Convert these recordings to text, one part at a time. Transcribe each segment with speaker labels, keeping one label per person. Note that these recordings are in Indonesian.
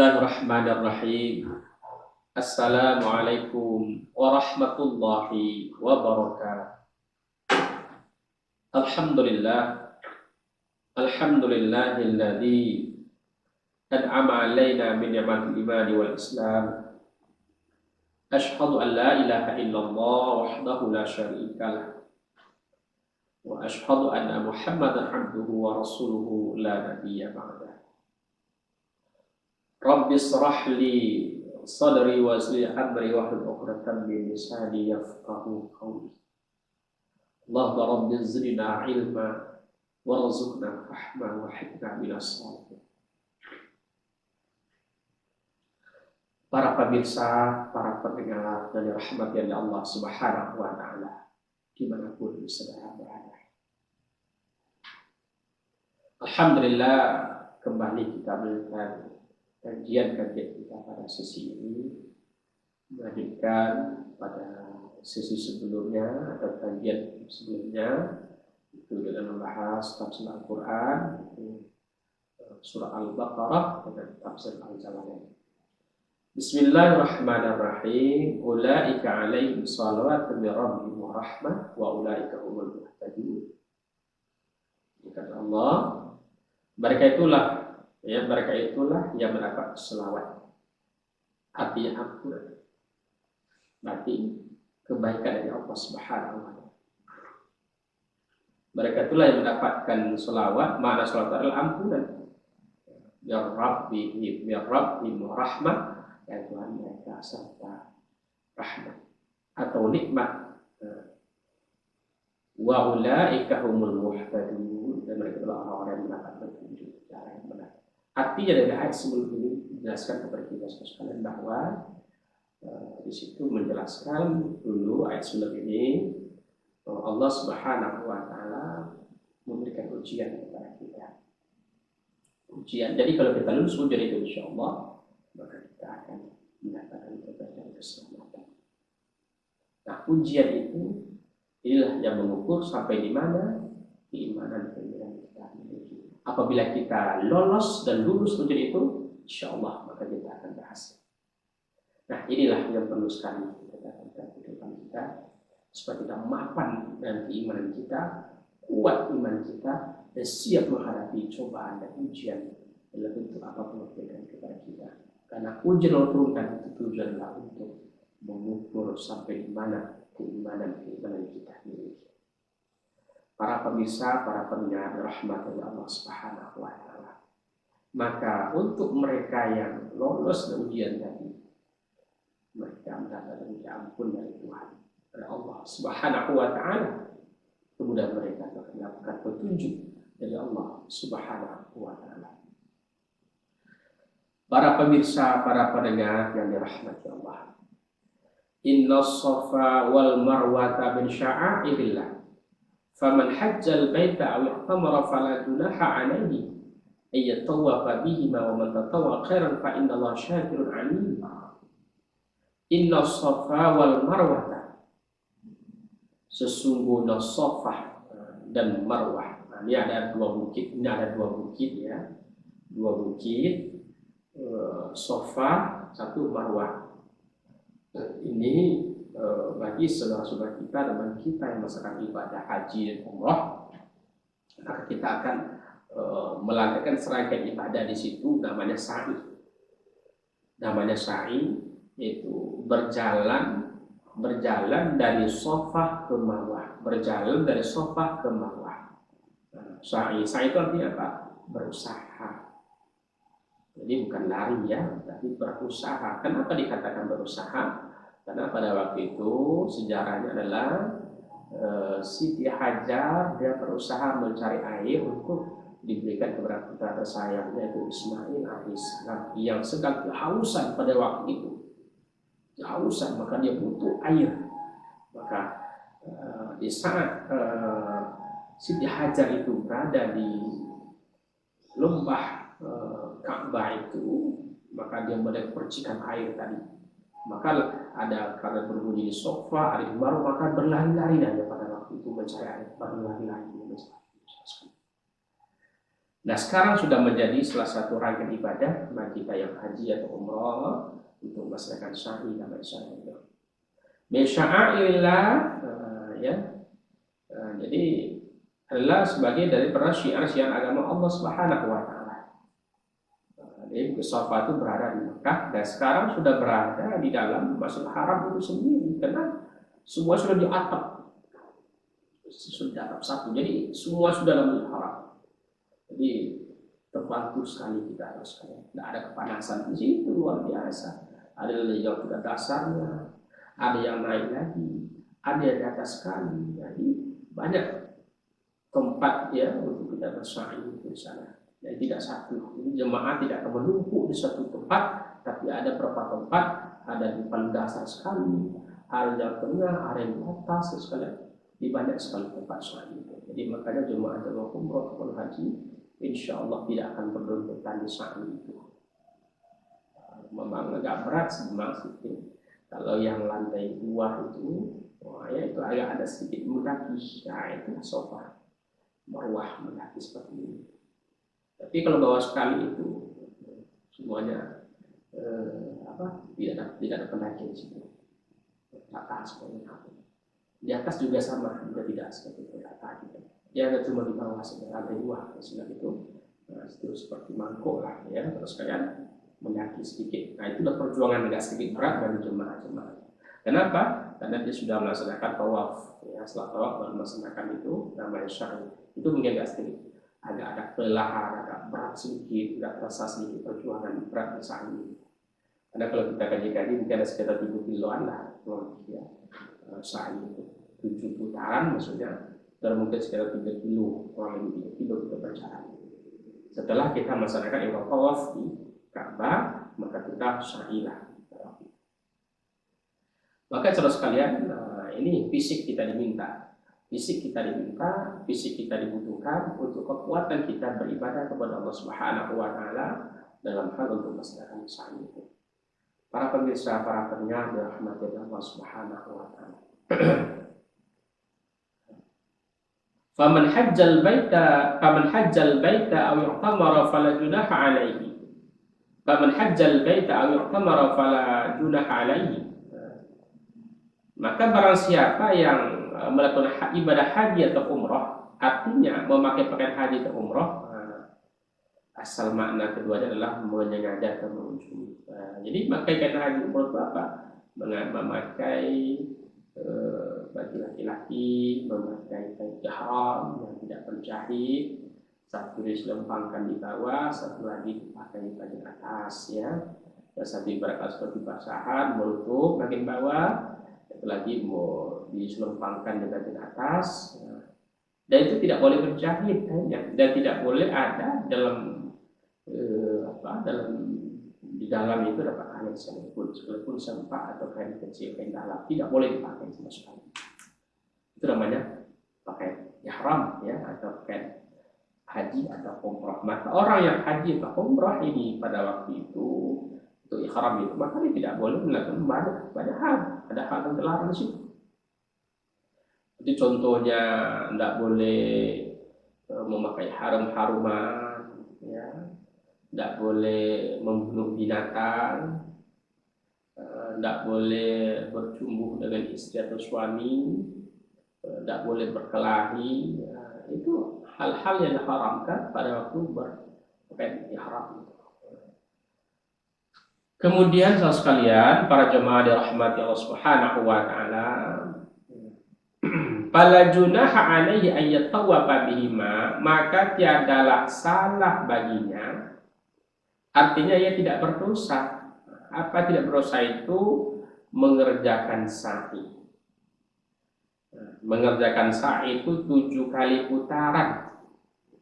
Speaker 1: Bismillahirrahmanirrahim. Assalamualaikum warahmatullahi wabarakatuh. Alhamdulillah. Alhamdulillahilladzi an'ama alaina min ni'matil imani wal islam. Asyhadu an la ilaha illallah wahdahu la syarika lah. Wa asyhadu anna Muhammadan abduhu wa rasuluhu la nabiyya ba'dah. Rabbi shrah li sadri wa yassir amri wahlul 'uqdatam min lisani yafqahu qawli. Allahumma rabbi zidna ilma warzuqna fahma wa hikmah minas shalihin. Para pemirsa, para pendengar dari rahmat dari Allah Subhanahu wa taala dimanapun saudara berada. Alhamdulillah, kembali kita melihat kajian-kajian kita pada sesi ini melanjutkan pada sesi sebelumnya atau kajian sebelumnya itu dengan membahas tafsir Al-Quran, surah Al-Baqarah dengan tafsir Al-Jalalain. Bismillahirrahmanirrahim. Ulaika 'alaihim shalawatun min rabbihim wa rahmah wa ulaika humul muhtadun. Kata Allah, mereka itulah yang mendapat selawat, artinya ampunan, berarti kebaikan dari Allah Subhanahu wa taala. Mereka itulah yang mendapatkan selawat. Makna selawat adalah ampunan. Ya Rabbihim rahmah, ya Tuhan mereka serta rahmat atau nikmat. Wa ulaika humul muhtadun, dan mereka adalah orang-orang yang mendapat petunjuk cara yang benar. Artinya dari ayat sebelum ini menjelaskan kepada kita sekalian bahwa di situ menjelaskan dulu ayat sebelum ini Allah Subhanahu wa taala memberikan ujian kepada kita. Ujian. Jadi kalau kita lulus ujian itu insyaallah maka kita akan mendapatkan kebaikan keselamatan. Nah, ujian itu inilah yang mengukur sampai di mana keimanan yang kita miliki. Apabila kita lolos dan lulus ujian itu, insyaallah maka kita akan berhasil. Nah, inilah yang perlu sekali kita lakukan di depan kita supaya kita mapan dan keimanan kita, kuat iman kita, dan siap menghadapi cobaan dan ujian dalam bentuk apapun yang kepada kita. Karena ujian yang turunkan itu tujuanlah untuk mengukur sampai di mana keimanan kita miliki. Para pemirsa, para pendengar rahmat dari Allah Subhanahu wa taala. Maka untuk mereka yang lolos dari ujian tadi, mereka mendapatkan ampun dari Tuhan, dari Allah Subhanahu wa taala. Kemudian mereka akan mendapatkan petunjuk dari Allah Subhanahu wa taala. Para pemirsa, para pendengar yang dirahmati Allah. Inna Safa wal Marwata min sya'airillah. Faman hajjal baita aw i'tamara fala junaha 'alaihi ay yatawafa bihima wa man tatawwa khairan fa innallaha syakirun 'alim. Inna Safa wal Marwata, sesungguhnya Safa dan Marwah. Nah, ini ada dua bukit ya. Dua bukit, Safa, satu Marwah. Ini bagi saudara-saudara kita, teman kita yang melaksanakan ibadah haji dan umrah, maka kita akan melakukan serangkaian ibadah di situ, namanya sa'i. Namanya sa'i yaitu berjalan dari Safa ke Marwah, Sa'i itu artinya apa? Berusaha. Jadi bukan lari ya, tapi berusaha. Kenapa dikatakan berusaha? Karena pada waktu itu sejarahnya adalah Siti Hajar dia berusaha mencari air untuk diberikan kepada putra tersayangnya yaitu Ismail alaihissalam yang sedang kehausan pada waktu itu. Kehausan, maka dia butuh air. Maka di saat Siti Hajar itu berada di lembah Ka'bah itu, maka dia melihat percikan air tadi. Maka ada karena berbunyi di Safa, ada di Marwah, maka berlari-lari dia pada waktu itu mencari air, berlari-lari. Nah sekarang sudah menjadi salah satu rangkaian ibadah bagi kita yang haji atau umroh untuk melaksanakan sa'i namanya sa'i. Min sya'airillah, ya. Jadi adalah sebagai daripada syiar-syiar agama Allah Subhanahu wa taala. Jadi Safa itu berada di Mekah dan sekarang sudah berada di dalam Masjidil Haram itu sendiri karena semua sudah diatap. Sudah atap satu. Jadi semua sudah dalam Masjidil Haram. Jadi terbantu sekali kita harus sekalian. Tidak ada kepanasan di situ luar biasa. Ada yang sudah dasarnya, ada yang naik lagi, ada yang di atas sekali. Jadi banyak tempat ya untuk kita bersa'i di sana. Jadi tidak satu. Jadi jemaah tidak akan menumpuk di satu tempat, tapi ada beberapa tempat, ada di paling dasar sekali, ada yang tengah, ada yang di atas sekalian. Di banyak sekali tempat sa'i. Jadi makanya jemaah umroh ataupun haji, insya Allah tidak akan berdempetan di sa'i itu. Memang agak berat sih memang sedikit. Kalau yang lantai 2 itu, ya itu agak ada sedikit mendaki. Nah itu sofa, marwah mendaki seperti ini. Tapi kalau bawah sekali itu semuanya tidak ada pendaki di situ. Rata seperti itu. Di atas juga sama, juga tidak seperti itu rata gitu. Ya cuma di bawah saja lantai 2 sudah itu. Nah, itu seperti mangkok lah ya, terus kalian mendaki sedikit. Nah itu adalah perjuangan agak sedikit berat bagi jemaah-jemaah. Kenapa? Karena dia sudah melaksanakan tawaf. Ya, setelah tawaf baru melaksanakan itu namanya syar'i. Itu mungkin agak sedikit, agak ada kelelahan, agak berat sedikit, agak terasa sedikit perjuangan berat misalnya. Karena kalau kita kaji-kaji mungkin ada sekitar 3 kiloan lah, ya. Sa'i itu 7 putaran maksudnya, dan mungkin sekitar 3 kilo, kurang lebih 3 kilo kita berjalan. Setelah kita melaksanakan ibadah tawaf di Ka'bah, maka kita sa'ilah. Maka saudara sekalian, ini fisik kita diminta, fisik kita dibutuhkan untuk kekuatan kita beribadah kepada Allah Subhanahu wa taala dalam hal untuk melaksanakan sa'i itu. Para pemirsa, para pendengar dirahmati Allah Subhanahu wa taala. Faman hajjal baita aw i'tamara fala junaha alaihi. Faman hajjal baita aw i'tamara fala junaha alaihi. Maka barang siapa yang melakukan ibadah haji atau umrah, artinya memakai pakaian haji atau umrah, asal makna keduanya adalah menyengaja atau mengunjungi. Jadi pakaian haji umrah itu apa? Memakai bagi laki-laki memakai kain ihram yang tidak berjahit, satu diselempangkan di bawah, satu lagi dipakai di bagian atas ya. Dan satu ibarat seperti basahan menutup bagian bawah, satu lagi mau diselempangkan di bagian atas. Dan itu tidak boleh berjahit dan tidak boleh ada dalam di dalam itu dapat kain sekalipun sempak atau kain kecil, kain dalam tidak boleh dipakai sama sekali. Itu namanya pakai ihram ya, atau pakai haji atau umrah. Maka orang yang haji atau umrah ini pada waktu itu untuk ihram itu, maka dia tidak boleh melakukan banyak hal. Ada hal yang terlarang di situ. Jadi contohnya tidak boleh memakai harum-haruman ya. Tidak boleh membunuh binatang, tidak boleh bercumbu dengan istri atau suami, tidak boleh berkelahi. Itu hal-hal yang diharamkan pada waktu berpakaian ihram. Kemudian saudara sekalian, para jemaah dirahmati Allah Subhanahu wa taala, fala junaha alaihi ayyatawafa bihima, maka tiadalah salah baginya. Artinya ia tidak berdosa. Apa tidak berdosa itu? Mengerjakan sa'i. Mengerjakan sa'i itu 7 kali putaran.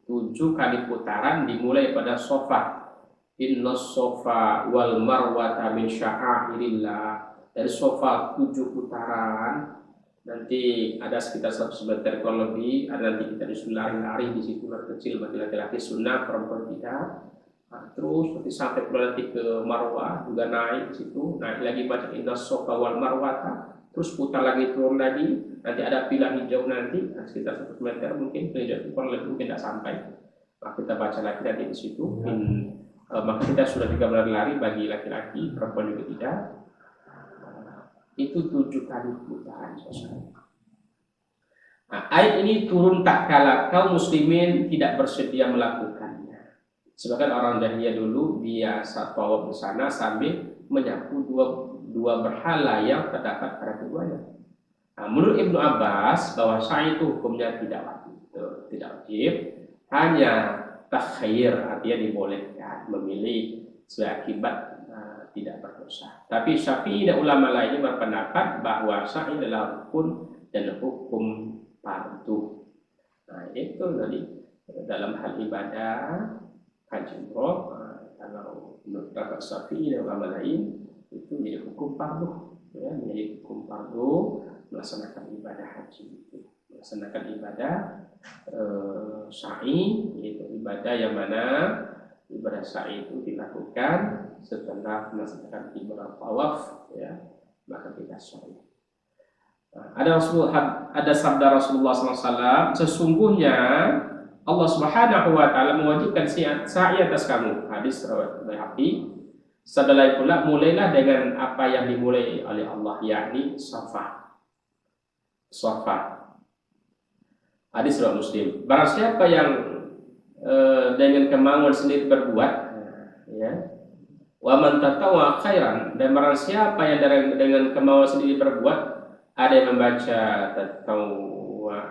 Speaker 1: 7 kali putaran dimulai pada Safa. Inna Safa wal marwata min sya'airillah. Dari Safa 7 putaran. Nanti ada sekitar 100 meter kurang lebih. Ada nanti kita disuruh lari-lari di situ kecil bagi laki-laki sunnah, perempuan tidak. Terus nanti sampai nanti ke Marwah juga naik di situ, naik lagi baca Inna Safa wal Marwata, terus putar lagi turun lagi, nanti ada pilar hijau nanti sekitar 100 meter mungkin, hijau kurang lebih mungkin tidak sampai. Kita baca lagi nanti di situ. Maka kita sudah 3 bulan lari bagi laki-laki, perempuan juga tidak. Itu 7 kali putaran sosial. Nah, ayat ini turun tak kala kaum muslimin tidak bersedia melakukannya. Sebagian orang jahiliyah dulu biasa tawaf di sana sambil menyapu dua berhala yang terdapat pada keduanya. Nah, menurut Ibnu Abbas bahwa sa'i itu hukumnya tidak wajib, hanya takhir, artinya dibolehkan memilih sebagai akibat tidak berdosa. Tapi Syafi'i dan ulama lainnya berpendapat bahwa sa'i adalah rukun dan hukum fardu. Nah, itu tadi dalam hal ibadah haji umroh, kalau menurut pendapat Syafi'i dan ulama lain itu menjadi hukum fardu, ya, menjadi hukum fardu melaksanakan ibadah haji, melaksanakan ibadah sa'i, yaitu ibadah yang mana ibadah sa'i itu dilakukan setelah melaksanakan ibadah tawaf, ya, maka kita sa'i. Ada sabda Rasulullah SAW, sesungguhnya Allah Subhanahu wa Ta'ala mewajibkan sa'i atas kamu. Hadis riwayat Baihaqi. Setelah pula mulailah dengan apa yang dimulai oleh Allah, yakni Safa. Hadis riwayat Muslim. Barang siapa yang dengan kemauan sendiri berbuat, ya, wa man tatawwa khairan, dan barang siapa yang dengan kemauan sendiri berbuat, ada yang membaca tatawwa,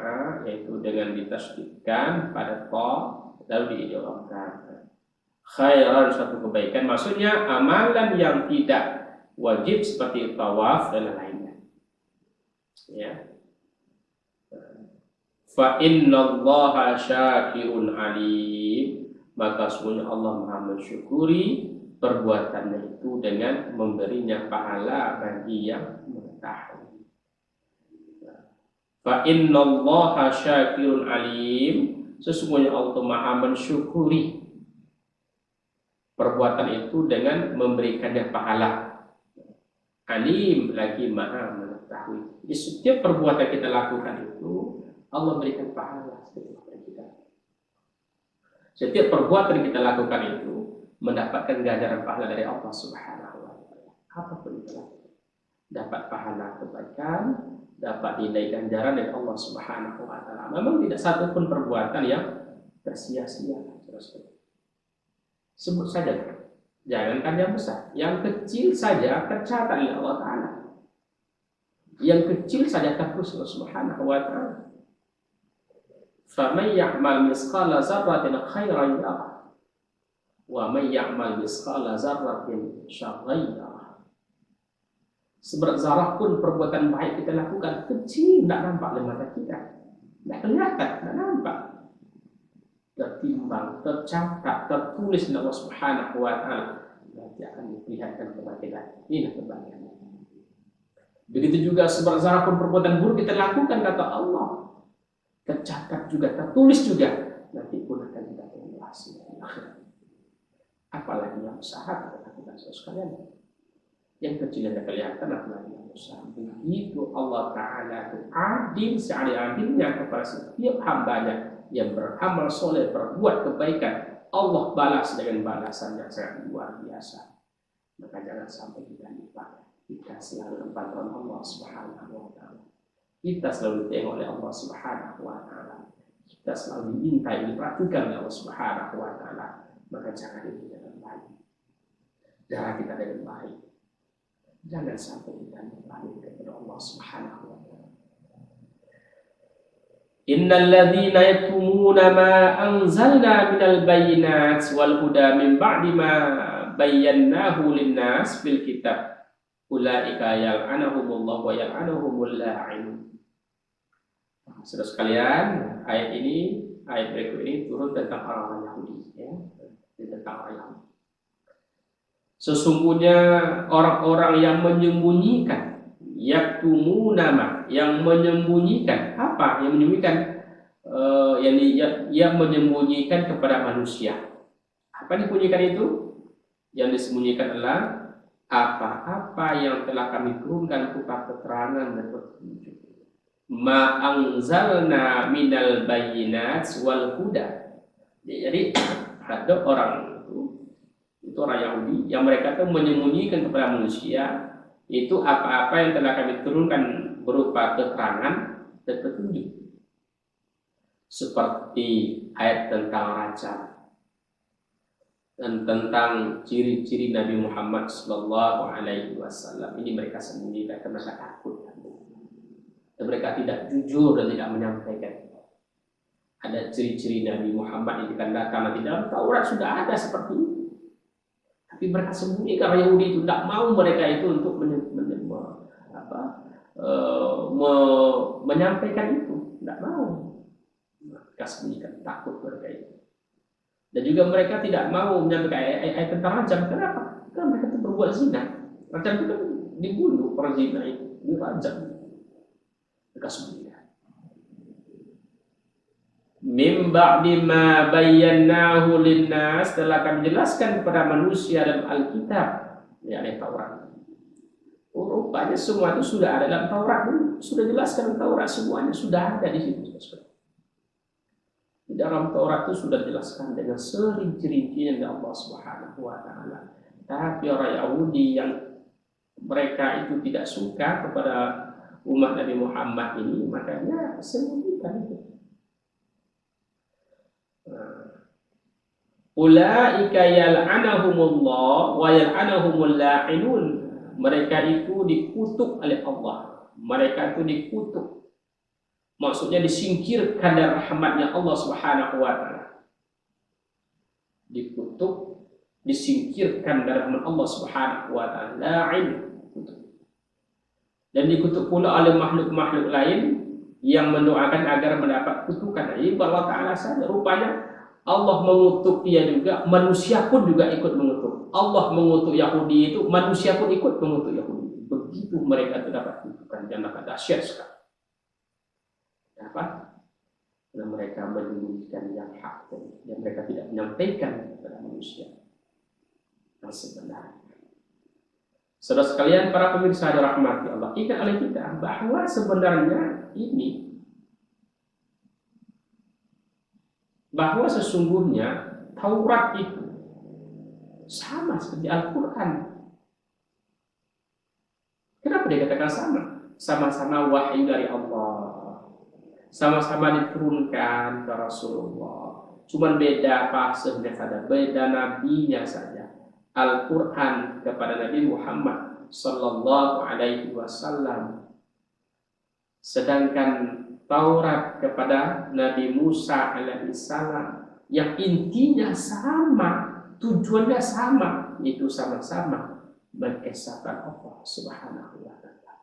Speaker 1: yaitu dengan ditasydidkan pada ta lalu diidghamkan. Khairan, suatu kebaikan, maksudnya amalan yang tidak wajib seperti tawaf dan lainnya. Ya. Fa innallaha syakirun alim, maka sesungguhnya Allah Maha mensyukuri perbuatannya itu dengan memberinya pahala bagi yang mengetahui. Fa innallaha syakirun alim, sesungguhnya Allah Maha mensyukuri perbuatan itu dengan memberikannya pahala. Alim lagi Maha mengetahui. Jadi setiap perbuatan kita lakukan itu Allah berikan pahala setiap kita. Setiap perbuatan kita lakukan itu mendapatkan ganjaran pahala dari Allah Subhanahu wa Ta'ala. Apapun itu, dapat pahala kebaikan, dapat nilai ganjaran dari Allah Subhanahu wa Ta'ala. Memang tidak satu pun perbuatan yang tersia-sia. Sebut saja, jangankan yang besar, yang kecil saja tercatat oleh Allah Ta'ala. Yang kecil saja tertulis Allah Subhanahu wa Ta'ala. فَمَنْ يَعْمَلْ مِثْقَالَ ذَرَّةٍ خَيْرًا يَرَهُ وَمَنْ يَعْمَلْ مِثْقَالَ ذَرَّةٍ شَرًّا يَرَهُ. Seberat zarah pun perbuatan baik kita lakukan kecil, tidak nampak oleh mata kita, tidak kelihatan, tidak nampak, tertimbang, tercatat, tertulis oleh Allah Subhanahu wa Ta'ala, nanti akan diperlihatkan kepada kita. Inilah kebaikan. Begitu juga seberat zarah pun perbuatan buruk kita lakukan, kata Allah, tercatat juga, tertulis juga, nanti pun akan kita evaluasi. Apalagi yang besar kita lakukan sekalian. Yang kecil yang kelihatan, apalagi yang besar. Begitu Allah Ta'ala itu adil, seadil-adilnya kepada setiap hambanya yang beramal soleh, berbuat kebaikan, Allah balas dengan balasan yang sangat luar biasa. Maka jangan sampai kita lupa, kita selalu bantuan Allah Subhanahu wa Ta'ala. Kita selalu tengok oleh Allah Subhanahu wa Ta'ala. Kita selalu dimintai, diperhatikan oleh Allah Subhanahu wa Ta'ala. Maka cara kita dengan baik. Cara kita dengan baik. Jangan sampai kita berbalik kepada Allah Subhanahu wa Ta'ala. Innal ladzina yaktumuna ma anzalna minal bayyinati wal huda min ba'di ma bayyanahu lin-nas fil kitab ulaika yal'anuhumullahu wa yal'anuhumul la'inun. Saudara sekalian, ayat berikut ini turun tentang orang-orang Yahudi, ya, tentang orang Yahudi. Sesungguhnya orang-orang yang menyembunyikan, yaktumunama, yang menyembunyikan apa? Yang menyembunyikan, yang menyembunyikan kepada manusia. Apa yang disembunyikan itu? Yang disembunyikan adalah apa-apa yang telah kami turunkan berupa keterangan dan petunjuk. Ma anzalna minal bayyinat wal huda, Jadi ada orang itu orang Yahudi yang mereka tuh menyembunyikan kepada manusia itu apa-apa yang telah kami turunkan berupa keterangan dan petunjuk, seperti ayat tentang rajam dan tentang ciri-ciri Nabi Muhammad Sallallahu Alaihi Wasallam. Ini mereka sembunyikan karena takut dan mereka tidak jujur dan tidak menyampaikan. Ada ciri-ciri Nabi Muhammad yang ditandakan di dalam Taurat sudah ada seperti itu, tapi mereka sembunyi karena Yahudi itu tidak mau mereka itu untuk menyampaikan itu, tidak mau. Mereka sembunyikan, takut mereka itu. Dan juga mereka tidak mau menyampaikan ayat tentang rajam. Kenapa? Karena mereka itu berbuat zina. Rajam itu kan dibunuh orang zina itu, dirajam. Mereka sembunyikan. Min ba'di ma bayyanahu linnas, telah kami jelaskan kepada manusia dalam Alkitab, yakni Taurat. Rupanya semua itu sudah ada dalam Taurat, sudah jelaskan dalam Taurat, semuanya sudah ada di situ. Di dalam Taurat itu sudah dijelaskan dengan serinci-rincinya dari Allah Subhanahu wa taala. Tapi orang Yahudi yang mereka itu tidak suka kepada umat Nabi Muhammad ini, makanya sembunyikan itu. Ulaika yal'anahumullah wa yal'anahumul la'inun. Mereka itu dikutuk oleh Allah. Mereka itu dikutuk. Maksudnya disingkirkan dari rahmatnya Allah Subhanahu wa taala. Dikutuk, disingkirkan dari rahmat Allah Subhanahu wa taala. La'in. Dan dikutuk pula oleh makhluk-makhluk lain yang mendoakan agar mendapat kutukan. Ini Allah Ta'ala saja. Rupanya Allah mengutuk dia juga, manusia pun juga ikut mengutuk. Allah mengutuk Yahudi itu, manusia pun ikut mengutuk Yahudi. Begitu mereka terdapat kutukan yang akan dahsyat sekali. Kenapa? Karena mereka menyembunyikan yang hak dan mereka tidak menyampaikan kepada manusia yang sebenarnya. Saudara sekalian, para pemirsa dirahmati Allah, ingat oleh kita bahwa sebenarnya bahwa sesungguhnya Taurat itu sama seperti Al-Quran. Kenapa dikatakan sama? Sama-sama wahyu dari Allah, sama-sama diturunkan ke Rasulullah. Cuman beda fasenya saja, beda nabinya saja. Al-Quran kepada Nabi Muhammad Sallallahu Alaihi Wasallam, sedangkan Taurat kepada Nabi Musa alaihissalam, yang intinya sama, tujuannya sama, itu sama-sama mengesahkan Allah Subhanahu wa taala.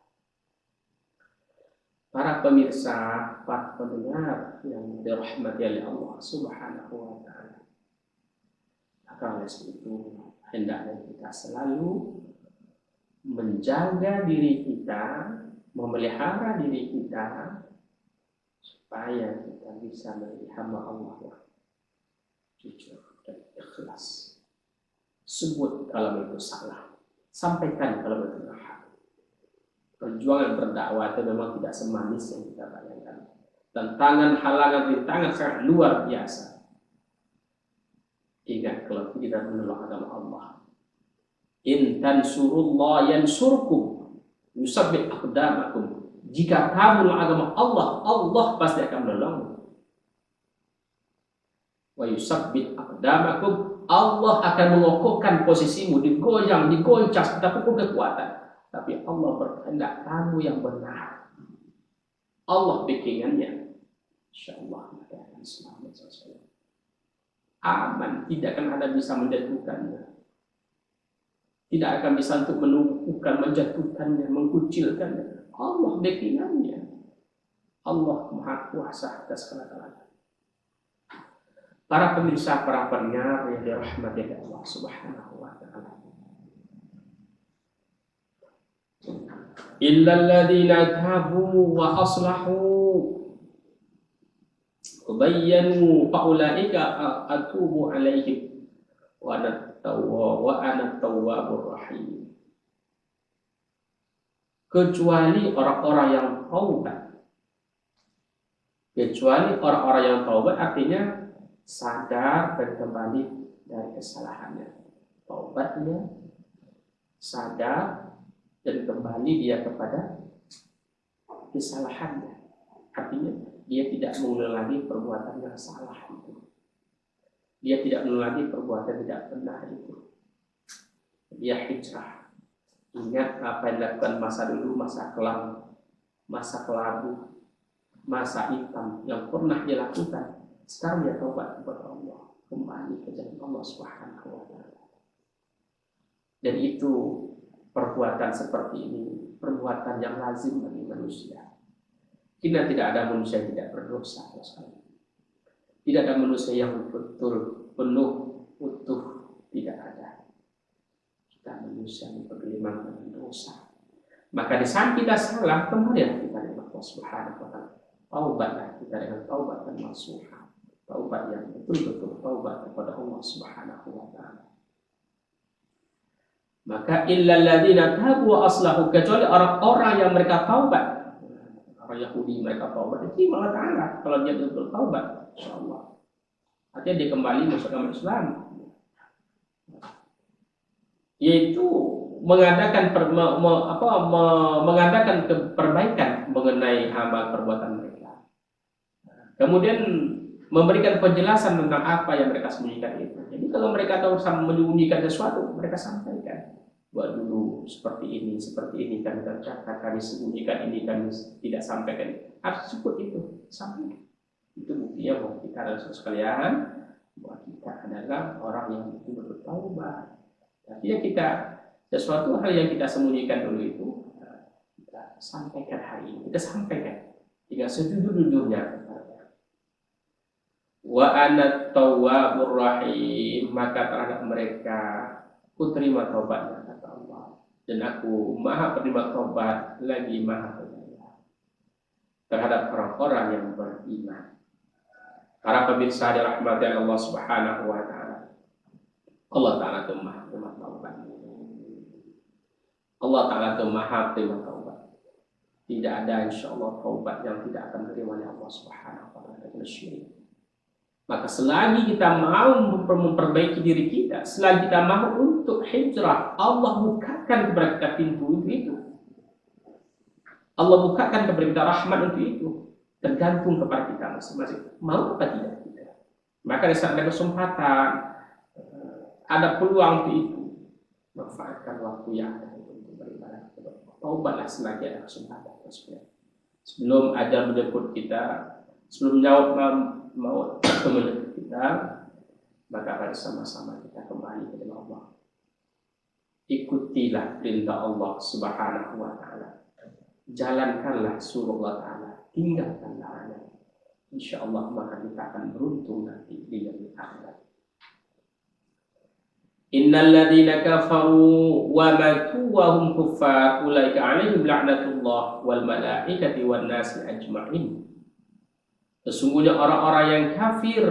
Speaker 1: Para pemirsa, para pendengar yang dirahmati oleh Allah Subhanahu wa taala, maka oleh itu hendaknya kita selalu menjaga diri kita, memelihara diri kita, supaya kita bisa menjadi hamba Allah yang jujur dan ikhlas. Sebut kalau itu salah, sampaikan kalau itu benar. Perjuangan berdakwah itu memang tidak semanis yang kita bayangkan. Tantangan, halangan, rintangan sangat luar biasa. Ingat kalau kita menolong agama Allah. In tansurullah yansurkum yusabbit aqdamakum. Jika kamu menolong agama Allah, Allah pasti akan menolongmu. Wa yusabbit aqdamakum, Allah akan mengokohkan posisimu, digoyang, digoncang, kita pukul kekuatan. Tapi Allah berkehendak kamu yang benar. Allah bikinannya. Insyaallah kita akan selamat selesai. Aman, tidak akan ada bisa menjatuhkannya. Tidak akan bisa untuk melumpuhkan, menjatuhkannya, mengkucilkannya. Allah bikinannya. Allah Maha Kuasa atas segala-galanya. Para pemirsa, para pendengar yang dirahmati Allah Subhanahu wa taala. Illal ladzina tabu wa aslahu wa bayyanu fa ulaika atubu alaihim wa ana tawwabur rahim. Kecuali orang-orang yang taubat. Kecuali orang-orang yang taubat artinya sadar dan kembali dari kesalahannya. Taubatnya, sadar dan kembali dia kepada kesalahannya. Artinya dia tidak mengulang lagi perbuatan yang salah itu. Dia tidak mengulang lagi perbuatan tidak benar itu. Dia hijrah. Ingat apa yang dilakukan masa dulu, masa kelam, masa kelabu, masa hitam yang pernah dia lakukan. Sekarang dia taubat kepada Allah, kembali ke jalan Allah Subhanahu wa taala. Dan itu perbuatan seperti ini, perbuatan yang lazim bagi manusia. Kita tidak ada manusia yang tidak berdosa. Tidak ada manusia yang betul penuh utuh, tidak ada. Kita manusia yang bergelimang dengan dosa. Maka di saat kita salah, kembali kita kepada Allah Subhanahu wa taala. Taubatlah kita dengan taubat dan nasuha. Taubat yang betul-betul taubat kepada Allah Subhanahu wa taala. Maka illal ladzina tabu wa aslahu, kecuali orang-orang yang mereka taubat. Orang Yahudi mereka taubat, itu Allah Ta'ala kalau dia betul taubat, insyaallah. Artinya dia kembali masuk agama Islam. Yaitu mengadakan mengadakan perbaikan mengenai amal perbuatan mereka. Kemudian memberikan penjelasan tentang apa yang mereka sembunyikan itu. Jadi kalau mereka tahu menyembunyikan sesuatu, mereka sampaikan. Buat dulu seperti ini kami tercatat, kami sembunyikan ini, kami tidak sampaikan. Harus sebut itu, sampaikan. Itu buktinya bahwa kita adalah sekalian, bahwa kita adalah orang yang betul-betul taubat. Tapi ya kita sesuatu hal yang kita sembunyikan dulu itu kita sampaikan hari ini, kita sampaikan tidak sejujur-jujurnya. Wa ana tawwabur rahim, maka terhadap mereka ku terima taubatnya, kata Allah, dan aku maha penerima taubat lagi maha penyayang terhadap orang-orang yang beriman. Para pemirsa dirahmati Allah Subhanahu wa taala, Allah Ta'ala itu maha penerima taubat. Allah Ta'ala itu maha penerima taubat. Tidak ada insyaallah taubat yang tidak akan diterima oleh Allah Subhanahu wa taala dari syirik. Maka selagi kita mau memperbaiki diri kita, selagi kita mau untuk hijrah, Allah bukakan kepada kita pintu itu. Allah bukakan kepada kita rahmat untuk itu. Tergantung kepada kita masing-masing. Mau apa tidak kita. Maka di saat ada kesempatan, ada peluang untuk itu, manfaatkan waktu yang ada untuk beribadah. Taubatlah selagi ada kesempatan. Sebelum ajal menjemput kita, sebelum nyawa mau menjemput kita, maka harus sama-sama kita kembali kepada Allah. Ikutilah perintah Allah Subhanahu wa taala. Jalankanlah suruh Allah Ta'ala, tinggalkan larangan. Insyaallah maka kita akan beruntung nanti di akhirat. Innal ladzina kafaru wa matu wa hum kuffar ulaika 'alaihim la'natullah wal malaikati wan nasi ajma'in. Sesungguhnya orang-orang yang kafir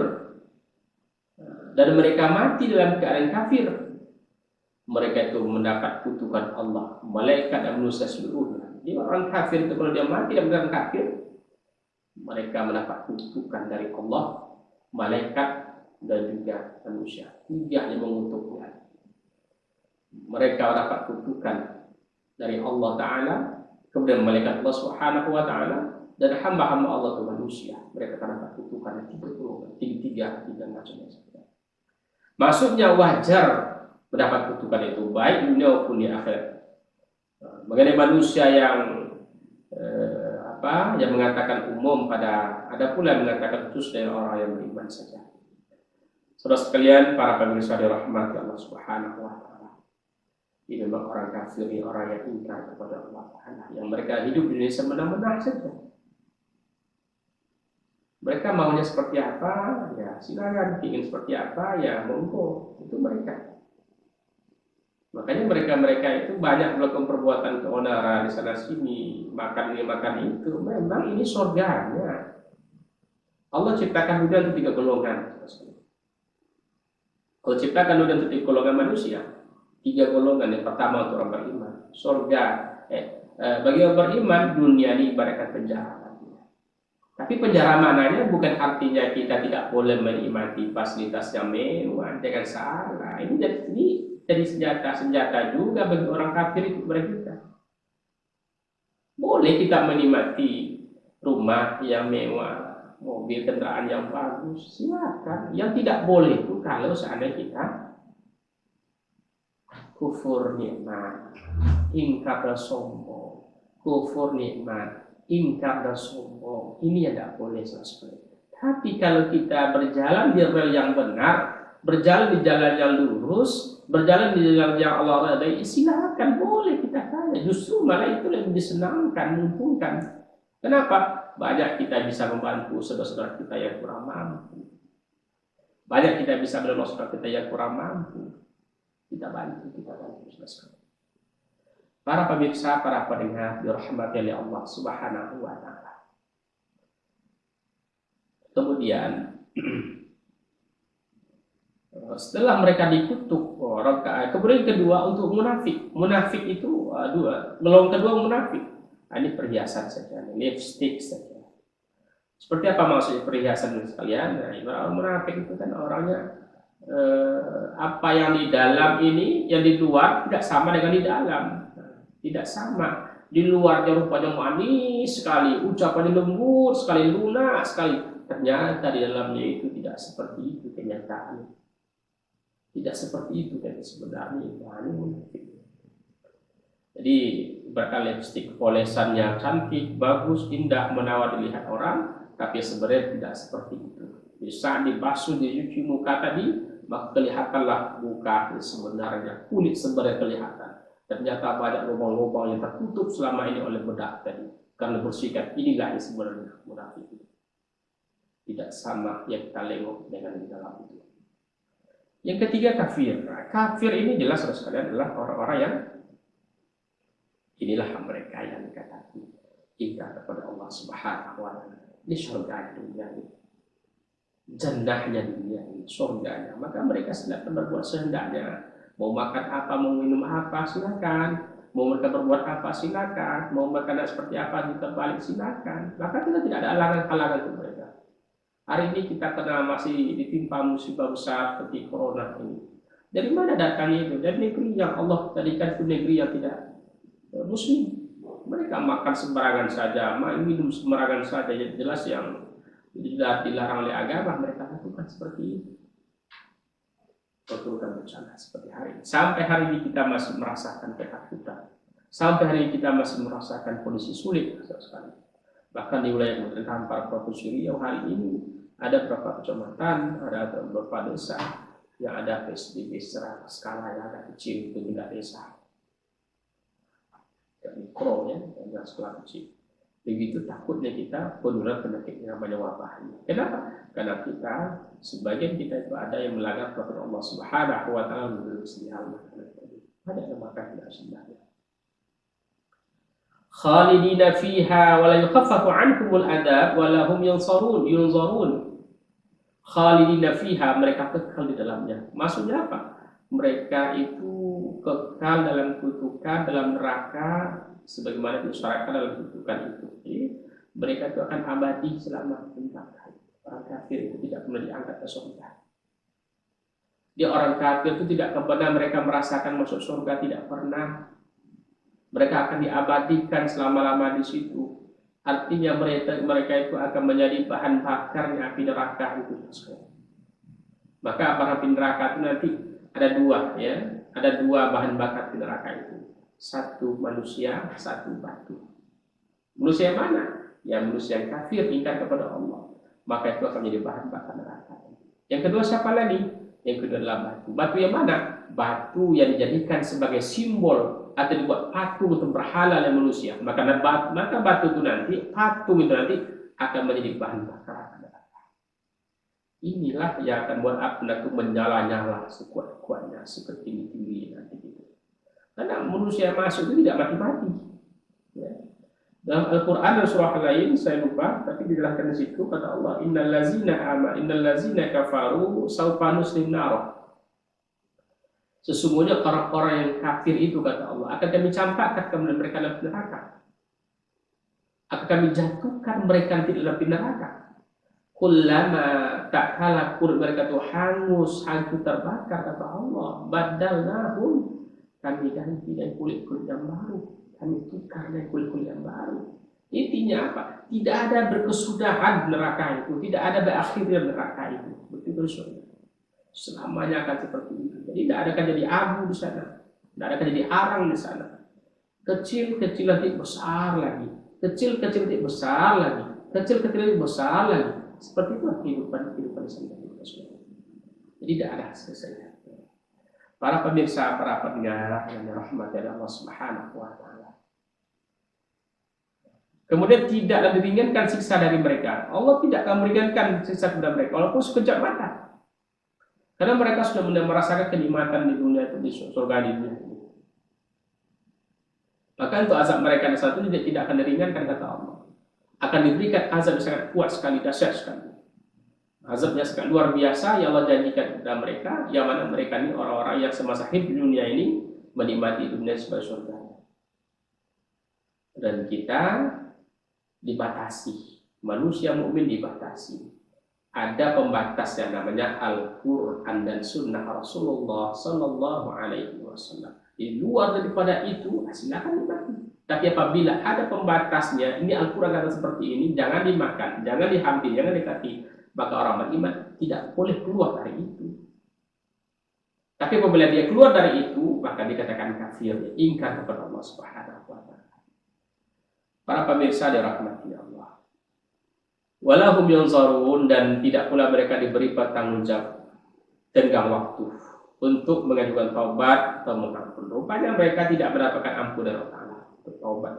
Speaker 1: dan mereka mati dalam keadaan kafir, mereka itu mendapat kutukan Allah, malaikat dan manusia seluruhnya. Jadi orang kafir itu kalau dia mati dalam keadaan kafir, mereka mendapat kutukan dari Allah, malaikat dan juga manusia. Tiga yang mengutuknya. Mereka mendapat kutukan dari Allah Ta'ala, kemudian malaikat Allah Subhanahu wa Ta'ala, dan hamba-hamba Allah itu manusia. Mereka akan dapat kutukan tiga macamnya. Maksudnya wajar mendapat kutukan itu, baik dunia maupun di akhirat. Mengenai manusia yang yang mengatakan umum, ada pula yang mengatakan khusus dari orang yang beriman saja. Saudara sekalian, para pemirsa dirahmati Allah Subhanahu wa taala. Ini memang orang kafir, orang yang ingkar kepada Allah Ta'ala, yang mereka hidup di dunia semena-mena saja. Mereka maunya seperti apa, ya silakan. Ingin seperti apa, ya monggo. Itu mereka. Makanya mereka itu banyak melakukan perbuatan keonaran di sana sini, makan ini makan itu. Memang ini surganya. Allah ciptakan dunia untuk 3 golongan. Allah ciptakan dunia untuk 3 golongan manusia. 3 golongan. Yang pertama untuk orang beriman, surga. Bagi orang beriman, dunia ini ibaratkan penjara. Tapi penjara mananya bukan artinya kita tidak boleh menikmati fasilitas yang mewah, jangan salah. Ini jadi senjata juga bagi orang kafir itu mereka. Boleh kita menikmati rumah yang mewah, mobil kendaraan yang bagus, silakan. Yang tidak boleh itu kalau seandainya kita kufur nikmat, ingkar dan sombong, kufur nikmat, ingkar dan sombong. Ini yang tidak boleh seperti itu. Tapi kalau kita berjalan di rel yang benar, berjalan di jalan yang lurus, berjalan di jalan yang Allah ridai, silakan boleh kita kaya. Justru malah itu lebih disenangkan, menguntungkan. Kenapa? Banyak kita bisa membantu saudara-saudara kita yang kurang mampu. Banyak kita bisa menolong saudara kita yang kurang mampu. Kita bantu saudara. Para pemirsa, para pendengar dirahmati oleh Allah Subhanahu wa taala. Kemudian setelah mereka dikutuk orang, kemudian kedua untuk munafik itu dua, golongan kedua munafik. Ini perhiasan saja, lipstick saja. Seperti apa maksudnya perhiasan sekalian? Nah, munafik itu kan orangnya apa yang di dalam ini, yang di luar tidak sama dengan di dalam. Tidak sama. Di luarnya rupanya manis sekali, ucapannya lembut sekali, lunak sekali. Ternyata di dalamnya itu tidak seperti itu kenyataannya. Tidak seperti itu kan sebenarnya. Jadi berkali lipstik polesannya cantik, bagus, indah, menawar dilihat orang, tapi sebenarnya tidak seperti itu. Bisa dibasuh, dicuci muka tadi, maka kelihatanlah muka sebenarnya, kulit sebenarnya kelihatan. Ternyata banyak lubang-lubang yang tertutup selama ini oleh bedak tadi. Karena bersikap inilah yang sebenarnya munafik itu. Tidak sama yang kita lengok dengan di dalam itu. Yang ketiga kafir. Nah, kafir ini jelas sekalian adalah orang-orang yang inilah mereka yang dikatakan ingkar kepada Allah Subhanahu wa taala. Ini surga dunia ini. Jannahnya dunia ini, surganya. Maka mereka silakan berbuat sehendaknya. Mau makan apa, mau minum apa, silakan. Mau mereka berbuat apa, silakan. Mau makan seperti apa, juga balik silakan. Maka kita tidak ada halangan-halangan untuk mereka. Hari ini kita masih ditimpa musibah besar seperti corona ini. Dari mana datangnya itu? Dari negeri yang Allah tadikan itu negeri yang tidak muslim. Mereka makan sembarangan saja, minum sembarangan saja. Jelas yang dilarang oleh agama, mereka lakukan seperti itu. Betulkan bencana seperti hari ini. Sampai hari ini kita masih merasakan ketakutan. Sampai hari ini kita masih merasakan kondisi sulit sekali. Bahkan di wilayah terdampar Provinsi Riau hari ini ada beberapa kecamatan, ada beberapa desa yang ada PSBB secara skala yang agak kecil, itu tidak desa. Mikro ya, yang skala kecil. Begitu takutnya kita penularan penyakit yang namanya wabah ini. Kenapa? Karena kita, sebagian kita itu ada yang melanggar peraturan Allah Subhanahu wa taala menurut sedial makanan tadi. Ada yang makan tidak sebenarnya. Khalidina fiha wa la yukhaffafu anhumul adab wa lahum yunzarun. Khalidina fiha, mereka kekal di dalamnya. Maksudnya apa? Mereka itu kekal dalam kutukan, dalam neraka, sebagaimana disyaratkan dalam kutukan itu. Jadi, mereka itu akan abadi selama neraka. Orang kafir itu tidak pernah diangkat ke surga. Dia orang kafir itu tidak pernah mereka merasakan masuk surga, tidak pernah. Mereka akan diabadikan selama-lama di situ. Artinya mereka itu akan menjadi bahan bakarnya api neraka itu. Maka api neraka itu nanti ada dua, ya. Ada dua bahan bakar di neraka itu. Satu manusia, satu batu. Manusia yang mana? Ya manusia yang kafir, ingkar kepada Allah. Maka itu akan menjadi bahan bakar neraka. Yang kedua siapa lagi? Yang kedua adalah batu. Batu yang mana? Batu yang dijadikan sebagai simbol atau dibuat patung untuk berhala oleh manusia. Maka batu itu nanti, patung itu nanti akan menjadi bahan bakar neraka. Inilah yang akan buat api itu menyala-nyala sekuat-kuatnya, setinggi-tinggi nanti gitu. Karena manusia masuk itu tidak mati-mati. Ya. Dalam Al-Quran dan surah lain saya lupa, tapi dijelaskan di situ kata Allah, innal ladzina kafaru saufa nuslim nar. Sesungguhnya orang-orang yang kafir itu kata Allah akan kami campakkan kepada mereka dalam neraka. akan kami jatuhkan mereka di dalam neraka. Kullama tak kala mereka itu hangus, hancur, terbakar, kata Allah, badalnahum, kami ganti dengan kulit-kulit yang baru, kami tukar dengan kulit-kulit yang baru. Intinya apa? Tidak ada berkesudahan neraka itu, tidak ada berakhirnya neraka itu. Betul saudara. Selamanya akan seperti itu. Jadi tidak ada akan jadi abu di sana, tidak ada akan jadi arang di sana. Kecil-kecil nanti besar lagi, kecil-kecil nanti besar lagi, kecil-kecil nanti besar lagi. Seperti itu kehidupan sendiri. Jadi tidak ada selesainya. Para pemirsa, para pendengar yang dirahmati Allah Subhanahu wa taala. Kemudian tidaklah diringankan siksa dari mereka. Allah tidak akan meringankan siksa kepada mereka walaupun sekejap mata. Karena mereka sudah merasakan kenikmatan di dunia itu, di surga di dunia. Maka untuk azab mereka di saat itu tidak akan diringankan, kata Allah. Akan diberikan azab yang sangat kuat sekali, dahsyat sekali. Azabnya sangat luar biasa yang Allah janjikan kepada mereka, yang mana mereka ini orang-orang yang semasa hidup di dunia ini menikmati dunia sebagai surga. Dan kita dibatasi, manusia mukmin dibatasi. Ada pembatas yang namanya Al-Quran dan Sunnah Rasulullah Sallallahu Alaihi Wasallam. Di luar daripada itu, silakan dimakan. Tapi apabila ada pembatasnya, ini Al-Quran kata seperti ini, jangan dimakan, jangan diambil, jangan dikati, maka orang beriman tidak boleh keluar dari itu. Tapi apabila dia keluar dari itu, maka dikatakan kafir, ingkar kepada Allah Subhanahu wa taala. Para pemirsa dirahmati Allah. Walahum yanzarun, dan tidak pula mereka diberi pertanggung jawab tenggang waktu untuk mengajukan taubat atau mengampun. Rupanya mereka tidak mendapatkan ampun dari Allah Ta'ala. Taubat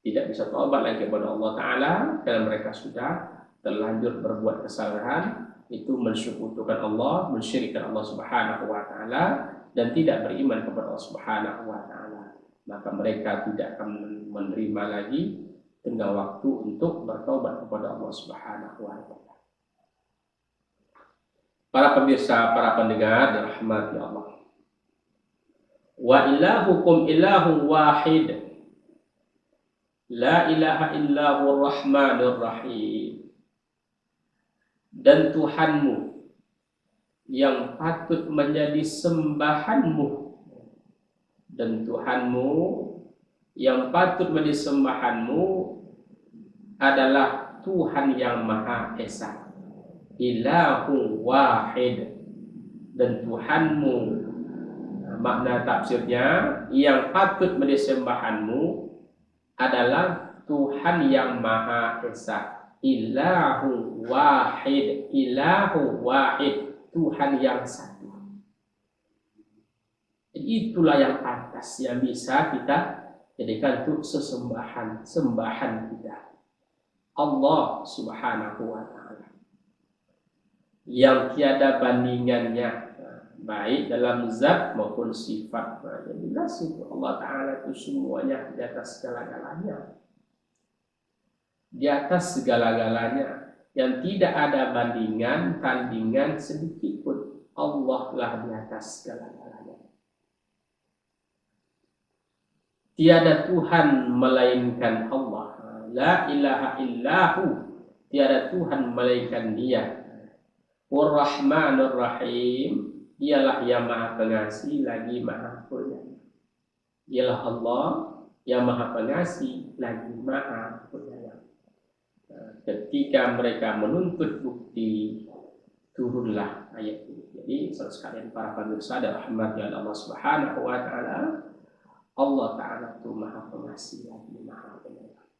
Speaker 1: tidak bisa taubat lagi kepada Allah Ta'ala karena mereka sudah terlanjur berbuat kesalahan, itu mensyukutukan Allah, mensyirikkan Allah Subhanahu wa taala, dan tidak beriman kepada Allah Subhanahu wa taala. Maka mereka tidak akan menerima lagi tenggang waktu untuk bertaubat kepada Allah Subhanahu wa taala. Para pemirsa, para pendengar dirahmati Allah. Wa ilahukum ilahun wahid. La ilaha illahu rahmanur rahim. Dan Tuhanmu yang patut menjadi sembahanmu, dan Tuhanmu yang patut menjadi sembahanmu adalah Tuhan yang Maha Esa, Ilahu wahid. Dan Tuhanmu, makna tafsirnya, yang patut menjadi sembahanmu adalah Tuhan yang Maha Esa, Ilahu wahid, Ilahu wahid, Tuhan yang satu. Itulah yang pantas, yang bisa kita jadikan untuk sembahan kita, Allah Subhanahu wa taala, yang tiada bandingannya, baik dalam zat maupun sifat. Jadi jelas itu Allah Ta'ala itu semuanya di atas segala-galanya, di atas segala-galanya, yang tidak ada bandingan, tandingan sedikit pun. Allah lah di atas segala-galanya. Tiada Tuhan melainkan Allah. La ilaha illahu, tiada Tuhan melainkan Dia. Ar-Rahmanur Rahim, Dialah yang Maha Pengasih lagi Maha Penyayang. Dialah Allah yang Maha Pengasih lagi Maha Penyayang. Ketika mereka menuntut bukti, turunlah ayat ini. Jadi saudara sekalian, para pemirsa dan rahmat Allah Subhanahu wa taala, Allah Ta'ala itu Maha Pengasih lagi Maha Penyayang.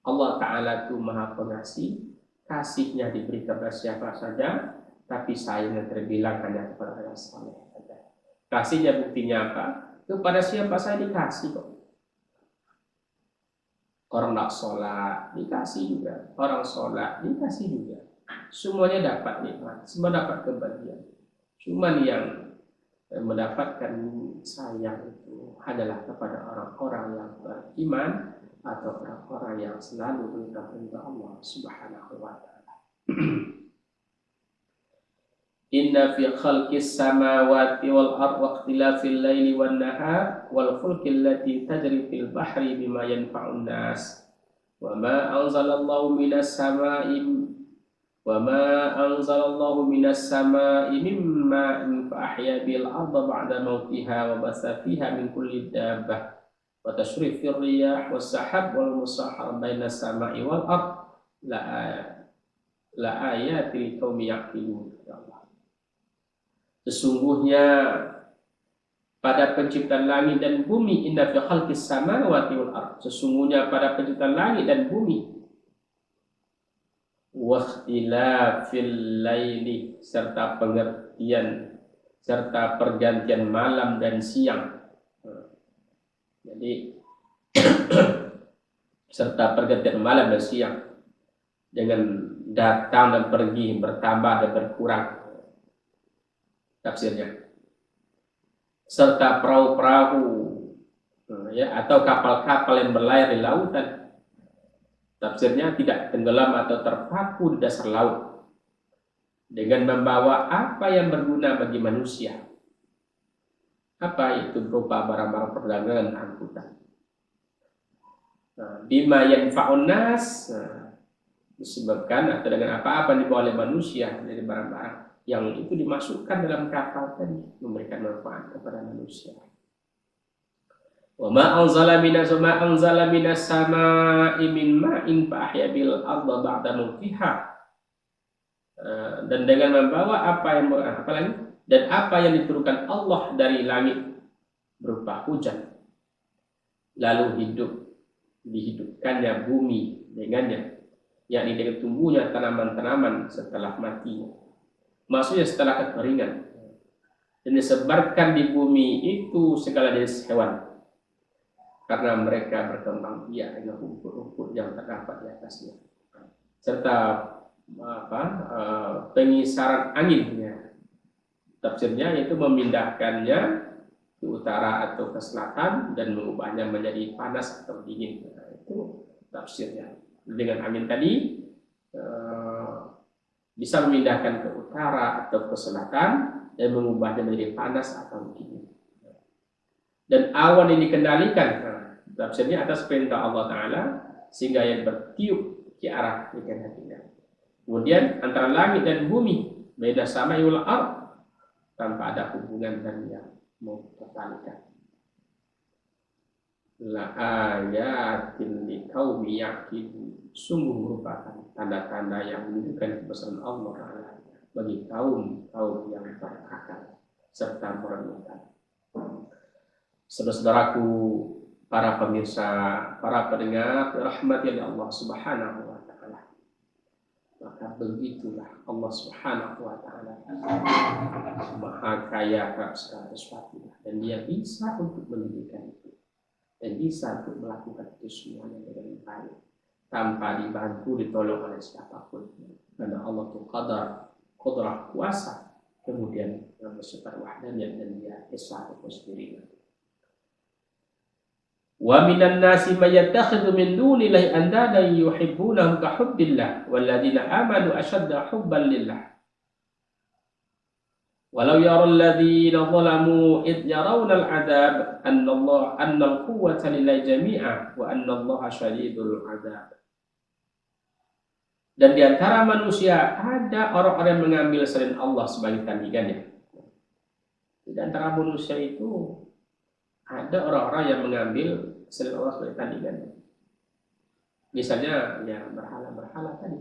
Speaker 1: Allah Ta'ala itu Maha Pengasih, kasihnya diberi kepada siapa saja, tapi sayangnya terbilang hanya kepada orang saleh saja. Kasihnya buktinya apa? Kepada siapa saya dikasih kok. Orang tak sholat dikasih juga, orang sholat dikasih juga. Semuanya dapat nikmat, semua dapat kebahagiaan. Cuman yang mendapatkan sayang itu adalah kepada orang-orang yang beriman atau orang-orang yang selalu berperintah Allah Subhanahu wa taala. Inna fi khalqis samawati wal ardi wa ikhtilafil laili wan nahar wal fulki allati tajri fil bahri bima yanfa'un nas wa ma anzalallahu minas sama'i mimma fa ahya bil ardi ba'da mautiha wa basa fiha min kulli dabbah wa tashrifir riyah was sahab wal musahhar bainas sama'i wal ardi la ayatil liqaumin yaqilun. Sesungguhnya pada penciptaan langit dan bumi, inna fi khalqis samawati wal ardh, sesungguhnya pada penciptaan langit dan bumi, wa ikhtilafil laili, serta pergantian malam dan siang. Jadi serta pergantian malam dan siang dengan datang dan pergi, bertambah dan berkurang. Tafsirnya, serta perahu-perahu ya, atau kapal-kapal yang berlayar di lautan. Tafsirnya tidak tenggelam atau terpaku di dasar laut dengan membawa apa yang berguna bagi manusia. Apa itu? Berupa barang-barang perdagangan dan angkutan. Bima yanfa'un nas, disebabkan atau dengan apa-apa yang dibawa oleh manusia dari barang-barang yang itu dimasukkan dalam kapal tadi, memberikan manfaat kepada manusia. Wa ma anzala minas sama'i min ma'in fa ahya bil ardi ba'da mautiha. Dan dengan membawa apa yang diturunkan Allah dari langit berupa hujan, lalu dihidupkannya bumi dengannya, yakni dengan tumbuhnya tanaman-tanaman setelah matinya. Maksudnya setelah kekeringan, dan disebarkan di bumi itu segala jenis hewan, karena mereka berkembang biak dengan rumput-rumput yang terdapat di atasnya, serta pengisaran anginnya. Tafsirnya yaitu memindahkannya ke utara atau ke selatan dan mengubahnya menjadi panas atau dingin. Itu tafsirnya. Dengan angin tadi bisa memindahkan ke utara atau ke selatan dan mengubahnya menjadi panas atau dingin. Dan awan yang dikendalikan, tafsirnya atas perintah Allah Ta'ala, sehingga yang bertiup ke arah dikehendakinya. Kemudian antara langit dan bumi, beda sama wal ardh, tanpa ada hubungan dan yang mempertalikan. La ayatin liqaumin yaqilun, sungguh merupakan tanda-tanda yang menunjukkan kebesaran Allah Ta'ala bagi kaum yang berakal serta merenungkan. Saudara-saudaraku, para pemirsa, para pendengar rahmati Allah Subhanahu wa Ta'ala, maka begitulah Allah Subhanahu wa Ta'ala Maha Kaya atas segala sesuatu, dan Dia bisa untuk menunjukkan itu, dan bisa untuk melakukan itu semuanya dengan baik tanpa dibantu ditolong oleh siapapun, karena Allah itu qadrah kuasa, kemudian bersifat wahdaniyah, dan Dia esa itu sendiri. Wa minan nasi may yattakhidhu min dunillahi andadan yuhibbunahum ka hubbillah walladzina amanu ashadda hubban lillah. Walau yaral ladzina zalamu id yarawna al-'adzab anna al-quwwata lillahi jami'a wa anna Allaha syadidul 'adzab. Dan di antara manusia ada orang-orang yang mengambil selain Allah sebagai tandingannya. Di antara manusia itu ada orang-orang yang mengambil selain Allah sebagai tandingannya. Misalnya ya berhala-berhala tadi.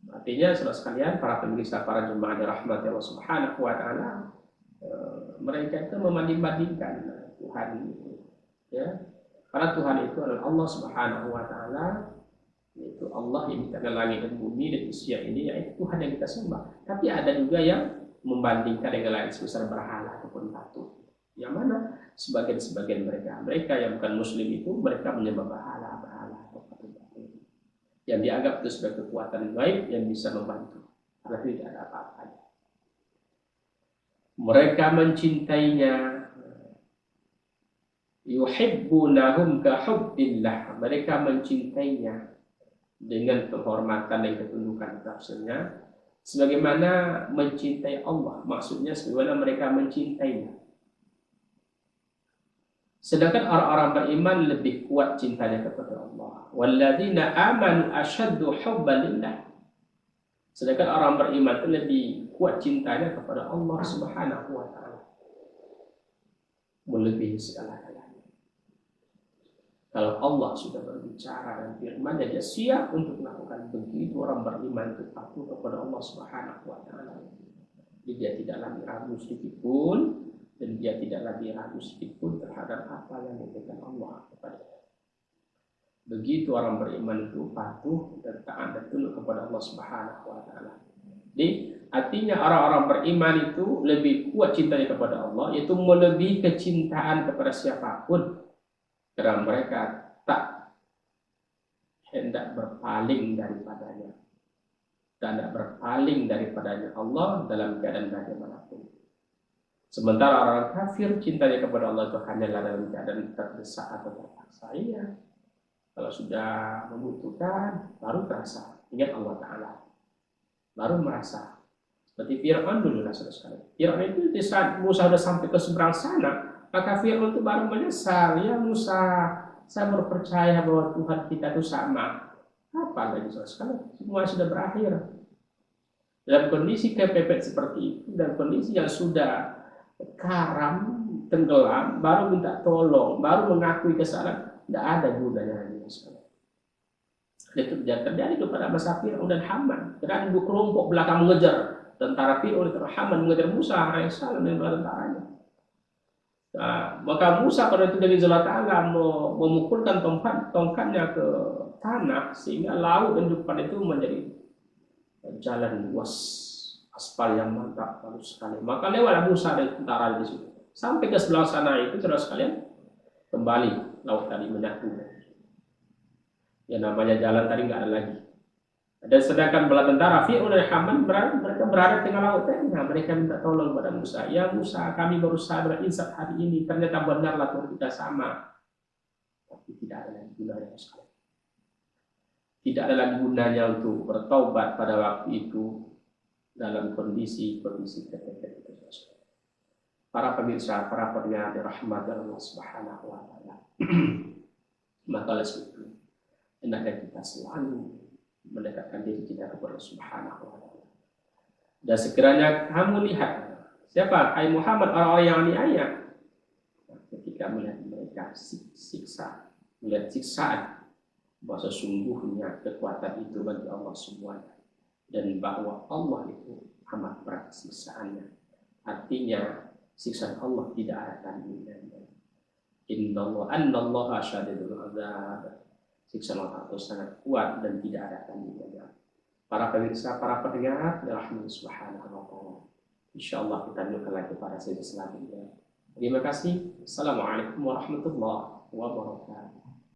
Speaker 1: Artinya saudara sekalian, para pemirsa, para jemaah dirahmati Allah Subhanahu wa Ta'ala, mereka itu membanding-bandingkan Tuhan itu, ya. Karena Tuhan itu adalah Allah Subhanahu wa Ta'ala, yaitu Allah yang menciptakan langit dan bumi dan isi ini, yaitu Tuhan yang kita sembah. Tapi ada juga yang membandingkan dengan lain sebesar berhala ataupun batu. Yang mana sebagian mereka yang bukan muslim itu, mereka menyembah berhala atau batu-batu yang dianggap itu sebagai kekuatan gaib yang bisa membantu, karena tidak ada apa-apanya. Mereka mencintainya, yuhibbunahum ka hubbillah, mereka mencintainya dengan penghormatan dan ketundukan, tafsirnya sebagaimana mencintai Allah, maksudnya sebagaimana mereka mencintainya. Sedangkan orang-orang beriman lebih kuat cintanya kepada Allah. Walladzina amanu asyaddu hubban lillah. Sedangkan orang beriman itu lebih kuat cintanya kepada Allah Subhanahu wa taala. Melebihi segala-galanya. Kalau Allah sudah berbicara dan firman, dia siap untuk melakukan begitu. Orang beriman itu patuh kepada Allah Subhanahu wa taala. Dia tidak lagi ragu sedikit pun, dan dia tidak lagi ragu sedikit pun terhadap apa yang diberikan Allah kepadanya. Begitu orang beriman itu patuh dan taat dan tunduk kepada Allah Subhanahu wa taala. Jadi artinya orang-orang beriman itu lebih kuat cintanya kepada Allah, yaitu melebihi kecintaan kepada siapapun, karena mereka tak hendak berpaling daripadanya, dan tidak berpaling daripadanya Allah dalam keadaan bagaimanapun. Sementara orang kafir cintanya kepada Allah itu hanyalah dalam keadaan terdesak atau terpaksa. Iya. Kalau sudah membutuhkan, baru terasa ingat Allah Ta'ala, baru merasa. Seperti Fir'aun dulu lah saudara. Fir'aun itu di saat Musa sudah sampai ke seberang sana, maka Fir'aun itu baru menyesal. Ya Musa, saya baru percaya bahwa Tuhan kita itu sama. Apa lagi saudara? Semua sudah berakhir. Dalam kondisi kepepet seperti itu, dan kondisi yang sudah karam, tenggelam, baru minta tolong, baru mengakui kesalahan, tidak ada gunanya lagi. Itu terjadi kepada masa Fir'aun dan Haman. Karena dua kelompok belakang mengejar tentara Fir'aun dan Haman mengejar Musa alaihissalam dan tentaranya. Nah, maka Musa pada itu dari Allah Ta'ala memukulkan tongkatnya ke tanah sehingga laut dan depan itu menjadi jalan luas, aspal yang mantap bagus sekali. Maka lewatlah Musa dan tentara di situ. Sampai ke sebelah sana itu saudara sekalian, kembali laut tadi menyatu. Yang namanya jalan tadi nggak ada lagi. Dan sedangkan bala tentara Fir'aun dan Haman mereka berada di tengah laut tadi. Nah, mereka minta tolong kepada Musa. Ya Musa, kami baru sadar insaf hari ini. Ternyata benarlah Tuhan kita sama. Tapi tidak ada lagi gunanya sekali. Tidak ada lagi gunanya untuk bertaubat pada waktu itu dalam kondisi kepepet itu. Para pemirsa, para pendengar dirahmati Allah Subhanahu wa taala. Maka oleh sebab itu hendaknya kita selalu mendekatkan diri kita kepada Subhanahu wa taala. Dan sekiranya kamu lihat siapa hai Muhammad orang-orang yang aniaya, ketika melihat mereka siksa, melihat siksaan, bahwa sesungguhnya kekuatan itu bagi Allah semuanya, dan bahwa Allah itu amat berat siksaannya. Artinya siksaan Allah tidak ada tandingannya. Innallaha syadidul adzab. Siksaan Allah itu sangat kuat dan tidak ada tandingannya. Para pemirsa, para pendengar dirahmati Subhanahu wa taala. Insyaallah kita lanjutkan lagi pada sesi selanjutnya. Terima kasih. Assalamualaikum warahmatullahi wabarakatuh.